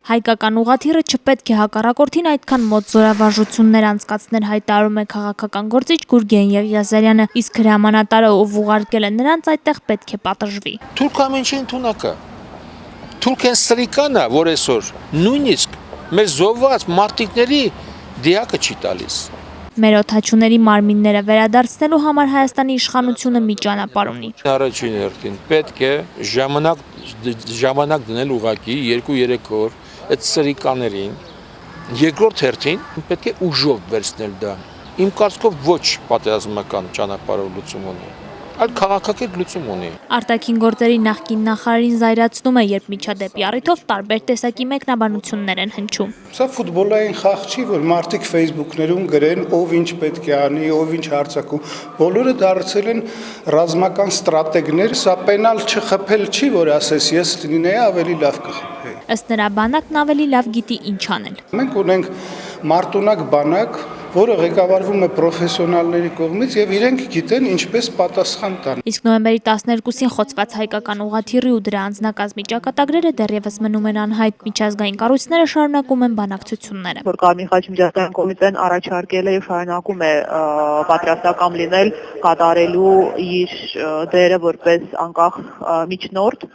Հայկական ուղղաթիռը չպետք է հակառակորդին այդքան մոտ զորավարժություններ անցկացներ, հայտարարում է քաղաքական գործիչ Գուրգեն Եղիազարյանը, իսկ հրամանատարը, ով ուղարկել է նրանց, այդտեղ պետք է պատժվի։ Թուրքամենչի ընդունակը։ Թուրքեն սրիկանը, որ այսօր նույնիսկ մեր զոհված մարտիկների դիակը չի տալիս։ Մեր օդաչուների մարմինները վերադարձնելու համար Հայաստանի իշխանությունը մի ճանապարհ ունի։ Առաջին հերթին պետք է ժամանակ դնել ուղղակի 2-3 օր այդ սրիկաներին։ Երկրորդ հերթին պետք է ուժով վերցնել դա։ Իմ կարծիքով ոչ պատերազմական ճանապարհով լուծում ունի, այլ քաղաքական լուծում ունի։ Արտաքին գործերի նախկին նախարարին զայրացնում է, երբ միջադեպի առիթով տարբեր տեսակի մեկնաբանություններ են հնչում։ Սա ֆուտբոլային խաղ չի, որ մարդիկ Facebook-ներում գրեն, ով ինչ պետք է անի, ով ինչ հարձակում։ Բոլորը դարձել են ռազմական ստրատեգներ, սա պենալ չխփել չի, որ ասես ես լինեի ավելի լավ կխփեի։ Ըստ նրա բանակն ավելի լավ գիտի ինչ անել։ Մենք ունենք մարտունակ բանակ, որը ղեկավարվում է պրոֆեսիոնալների կողմից եւ իրենք գիտեն ինչպես պատասխան տան։ Իսկ նոյեմբերի 12-ին խոցված հայկական ուղղաթիռի ու դրա անձնակազմի ճակատագրերը դեռևս մնում են անհայտ։ Միջազգային կառույցները շարունակում են բանակցությունները։ Որ Կարմիր խաչ միջազգային կոմիտեն առաջարկել է եւ շարունակում է պատրաստական լինել կատարելու իր դերը որպես անկախ միջնորդ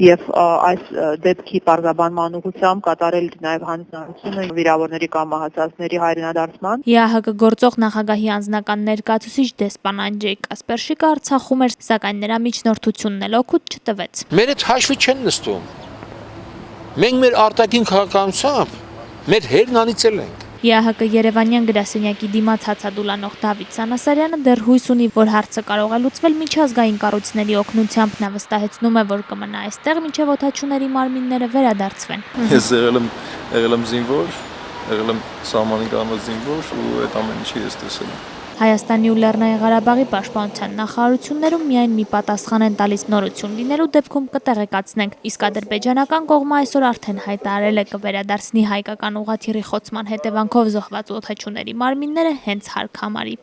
եւ այս դեպքի պարզաբանման ուղղությամբ կատարել նաեւ հանձնարարությունը վիրավորների կամ մահացածների հայրենադարձման։ ԵԱՀԿ գործող նախագահի անձնական ներկայացուցիչ դեսպան Անդրեյ Կասպերշիկը Արցախում էր, սակայն նրա միջնորդությունն էլ օգուտ չտվեց։ Մեր այդ հաշվի չեն նստում։ Մենք մեր արտաքին քաղաքականությամբ մեր հերն անիծել ենք։ ԵԱՀԿ Երևանյան գրասենյակի դիմաց հացադուլանող Դավիթ Սանասարյանը դեռ հույս ունի, որ հարցը կարող է լուծվել միջազգային կառույցների օգնությամբ։ Նա վստահեցնում է, որ կմնա այստեղ մինչև օդաչուների մարմինները վերադարձվեն։ Ես եղել եմ զինվոր, եղել եմ սահմանի կանված զինվոր ու այդ ամեն ինչի ես տեսել եմ։ Հայաստանի ու Լեռնային Ղարաբաղի պաշտպանության նախարարություններում միայն մի պատասխան են տալիս նորություն լինելու դեպքում կտեղեկացնենք, իսկ ադրբեջանական կողմը այսօր արդեն հայտարարել է կվերադարձնի հայկական ուղղաթիռի խոցման հետևանքով զոհված օդաչուների մարմինները հենց հարկ համարի։